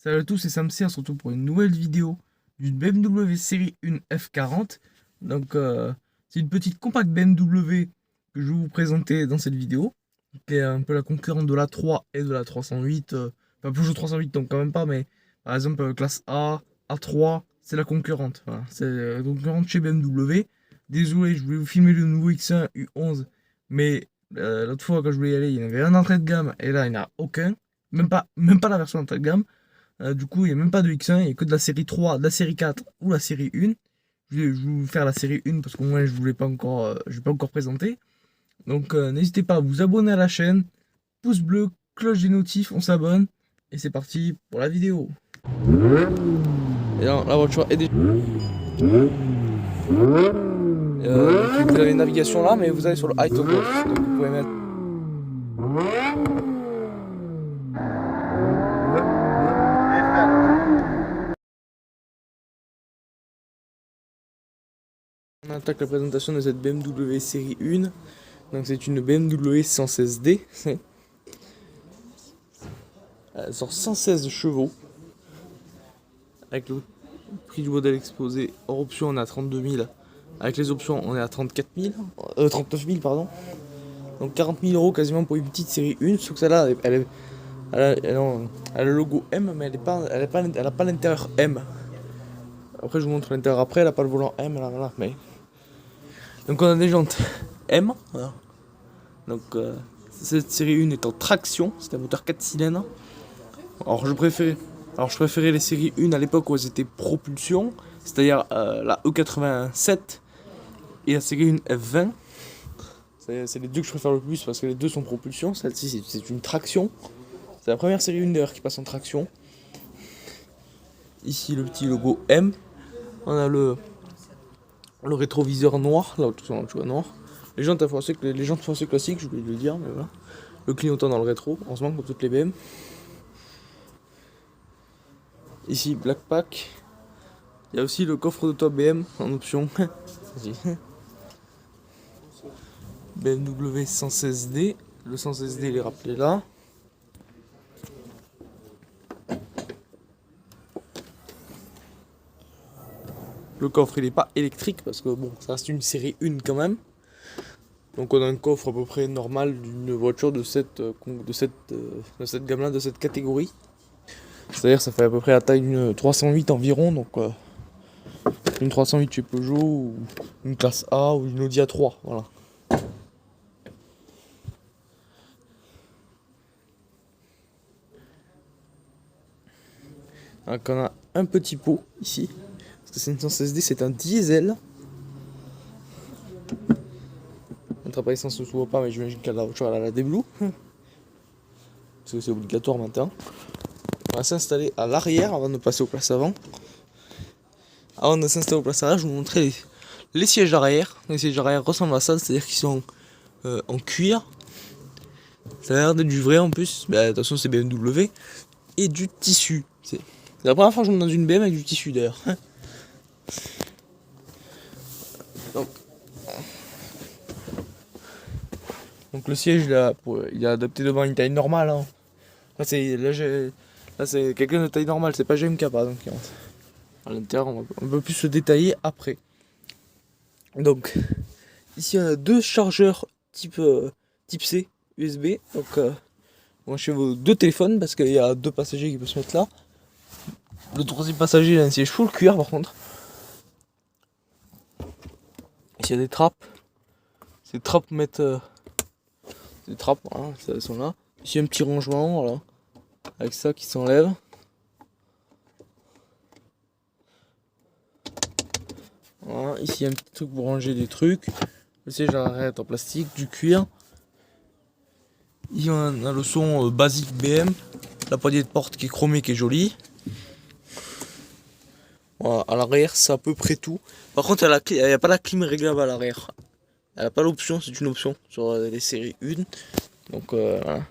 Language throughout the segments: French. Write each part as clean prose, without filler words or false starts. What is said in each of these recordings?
Salut à tous, c'est Samsi, on se retrouve pour une nouvelle vidéo d'une BMW série 1 F40. Donc, c'est une petite compacte BMW que je vais vous présenter dans cette vidéo, qui est un peu la concurrente de la 3 et de la 308. Enfin, Peugeot 308, donc quand même pas, mais par exemple, classe A, A3, c'est la concurrente. Voilà, c'est la concurrente chez BMW. Désolé, je voulais vous filmer le nouveau X1 U11, mais l'autre fois, quand je voulais y aller, il y en avait un entrée de gamme, et là, il n'y en a aucun. Même pas la version entrée de gamme. Du coup, il n'y a même pas de X1, il n'y a que de la série 3, de la série 4 ou la série 1. Je vais vous faire la série 1 parce qu'au moins je ne voulais pas encore, je vais pas encore présenter. Donc n'hésitez pas à vous abonner à la chaîne, pouce bleu, cloche des notifs, on s'abonne. Et c'est parti pour la vidéo. Et là, la voiture est déjà... donc, vous avez une navigation là, mais vous allez sur le high toggle. Donc vous pouvez mettre... On attaque la présentation de cette BMW série 1. Donc c'est une BMW 116D. Elle sort 116 chevaux. Avec le prix du modèle exposé hors option, on est à 32 000. Avec les options, on est à 34 000. 39 000, pardon. Donc 40 000 euros quasiment pour une petite série 1. Sauf que celle-là, elle a le logo M, mais elle a pas l'intérieur M. Après, je vous montre l'intérieur après. Elle a pas le volant M. Là, voilà, mais... Donc on a des jantes M. Voilà. Donc cette série 1 est en traction. C'est un moteur 4 cylindres. Alors je préférais les séries 1 à l'époque où elles étaient propulsion, c'est-à-dire la E87 et la série 1 F20. C'est les deux que je préfère le plus parce que les deux sont propulsion. Celle-ci c'est une traction. C'est la première série 1 d'ailleurs qui passe en traction. Ici le petit logo M. On a le rétroviseur noir, là tout ça noir. Les jantes foncées classiques, je voulais le dire, mais voilà. Le clignotant dans le rétro, heureusement comme toutes les BM. Ici, Black Pack. Il y a aussi le coffre de toit BM en option. BMW 116D. Le 116D, il est rappelé là. Le coffre, il n'est pas électrique parce que bon, ça reste une série 1 quand même. Donc on a un coffre à peu près normal d'une voiture de cette gamme-là, de cette catégorie. C'est-à-dire ça fait à peu près la taille d'une 308 environ, donc une 308 chez Peugeot, ou une classe A, ou une Audi A3, voilà. Donc on a un petit pot ici, parce que c'est une 116D, c'est un diesel. Notre appareil essence ne s'ouvre pas, mais j'imagine qu'elle la voiture elle a la déblue. Parce que c'est obligatoire maintenant. On va s'installer à l'arrière avant de passer aux places avant. Avant de s'installer aux places arrière, je vais vous montrer les sièges arrière. Les sièges arrière ressemblent à ça, c'est-à-dire qu'ils sont en cuir. Ça a l'air d'être du vrai en plus, mais attention c'est BMW. Et du tissu. C'est la première fois que je monte dans une BM avec du tissu d'ailleurs. Donc le siège là, il est adapté devant une taille normale. Hein. Là c'est quelqu'un de taille normale, c'est pas GMK par exemple. À l'intérieur on peut plus se détailler après. Donc ici on a deux chargeurs type C USB. Donc branchez vos deux téléphones parce qu'il y a deux passagers qui peuvent se mettre là. Le troisième passager il a un siège full cuir par contre. Ici il y a des trappes. Ces trappes mettent des trappes, voilà, elles sont là. Ici un petit rangement, voilà, avec ça qui s'enlève. Voilà, ici il y a un petit truc pour ranger des trucs. Le siège arrière en plastique, du cuir. Ici on a le son basique BM. La poignée de porte qui est chromée, qui est jolie. Voilà, à l'arrière c'est à peu près tout. Par contre il n'y a pas la clim réglable à l'arrière. Elle n'a pas l'option, c'est une option sur les séries 1. Donc voilà.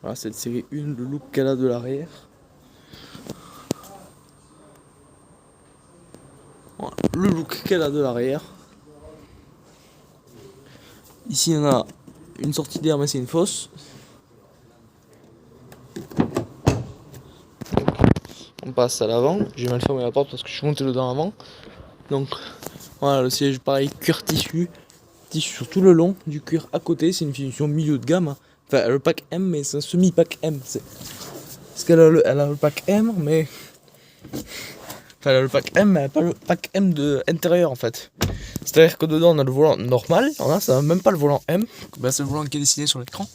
Voilà, cette série 1, le look qu'elle a de l'arrière. Voilà, le look qu'elle a de l'arrière. Ici, on a une sortie d'air, mais c'est une fosse. on passe à l'avant. J'ai mal fermé la porte parce que je suis monté dedans avant. Donc voilà, le siège pareil, cuir tissu sur tout le long, du cuir à côté. C'est une finition milieu de gamme, hein. Enfin, le pack M, mais c'est un semi-pack M. Parce qu'elle a le pack M, mais. Enfin, elle a le pack M, mais elle n'a pas le pack M de intérieur en fait. C'est-à-dire que dedans on a le volant normal, alors là ça n'a même pas le volant M, ben, c'est le volant qui est dessiné sur l'écran.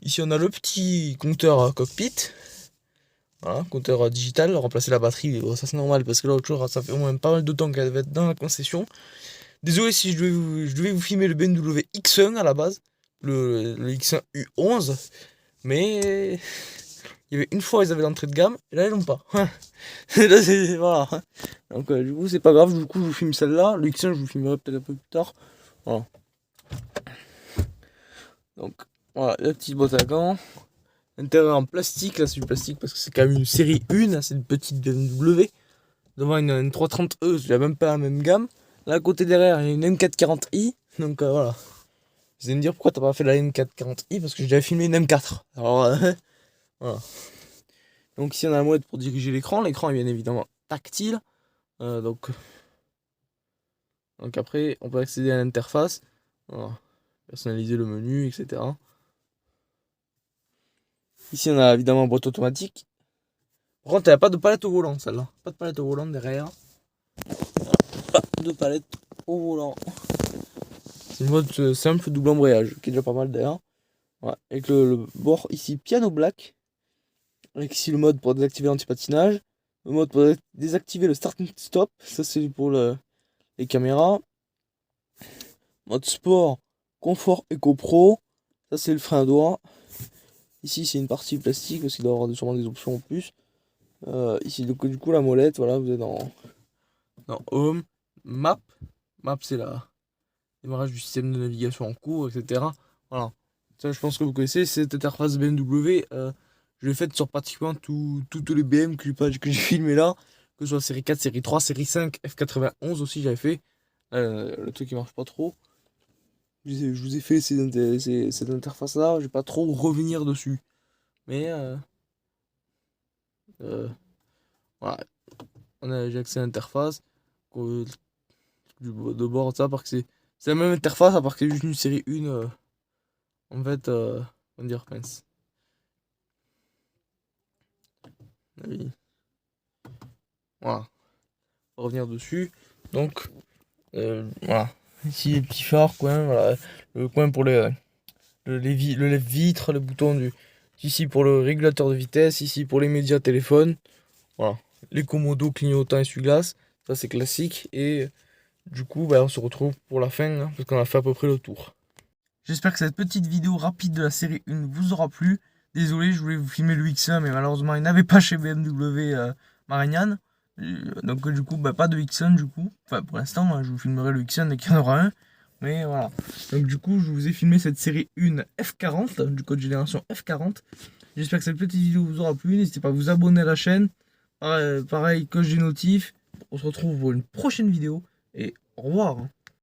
Ici on a le petit compteur cockpit, voilà, compteur digital, remplacer la batterie, bon, ça c'est normal parce que là l'autre jour ça fait au moins pas mal de temps qu'elle devait être dans la concession. Désolé si je devais vous filmer le BMW X1 à la base, le X1 U11, mais il y avait une fois ils avaient l'entrée de gamme, et là ils l'ont pas. Là c'est voilà. Donc du coup c'est pas grave, du coup je vous filme celle-là, le X1 je vous filmerai peut-être un peu plus tard. Voilà. Donc voilà, la petite boîte à gants. Intérieur en plastique, là c'est du plastique parce que c'est quand même une série 1, c'est une petite BMW. Devant une 330e, c'est même pas la même gamme. Là à côté derrière il y a une M440i, donc voilà. Vous allez me dire pourquoi t'as pas fait la M440i, parce que j'ai déjà filmé une M4. Alors voilà. Donc ici on a la molette pour diriger l'écran. L'écran est bien évidemment tactile. Donc après on peut accéder à l'interface. Voilà. Personnaliser le menu, etc. Ici on a évidemment boîte automatique. Par contre elle n'a pas de palette au volant celle-là. Pas de palette au volant derrière. Pas de palette au volant. C'est une mode simple double embrayage qui est déjà pas mal d'ailleurs. Ouais. Avec le bord ici piano black. Avec ici le mode pour désactiver l'anti-patinage. Le mode pour désactiver le start and stop. Ça c'est pour les caméras. Mode sport, confort Eco Pro. Ça c'est le frein à doigt. Ici c'est une partie plastique parce qu'il doit y avoir sûrement des options en plus. Ici donc, du coup la molette, voilà, vous êtes dans Home, Map. Map c'est la démarrage du système de navigation en cours, etc. Voilà. Ça je pense que vous connaissez cette interface BMW. Je l'ai faite sur pratiquement toutes les BM que j'ai filmé là. Que ce soit série 4, série 3, série 5, F91 aussi j'avais fait. Le truc qui marche pas trop. Je vous ai fait cette interface là, je vais pas trop revenir dessus. Mais voilà. J'ai accès à l'interface. De bord, ça, parce que c'est la même interface, à part que c'est juste une série 1. En fait, on va dire pince. Oui. Voilà. On va revenir dessus. Donc, voilà. Ici, les petits phares, coin, voilà. Le coin pour le lève-vitre, le bouton ici pour le régulateur de vitesse, ici pour les médias téléphone. Voilà. Les commodos, clignotants, essuie-glace. Ça, c'est classique. Et du coup, bah, on se retrouve pour la fin, hein, parce qu'on a fait à peu près le tour. J'espère que cette petite vidéo rapide de la série 1 vous aura plu. Désolé, je voulais vous filmer le X1, mais malheureusement, il n'avait pas chez BMW Marignane. Donc du coup, bah, pas de X1 du coup. Enfin, pour l'instant, hein, je vous filmerai le X1 dès qu'il y en aura un. Mais voilà. Donc du coup, je vous ai filmé cette série 1 F40, du code génération F40. J'espère que cette petite vidéo vous aura plu. N'hésitez pas à vous abonner à la chaîne. Pareil, coche des notifs. On se retrouve pour une prochaine vidéo. Et au revoir.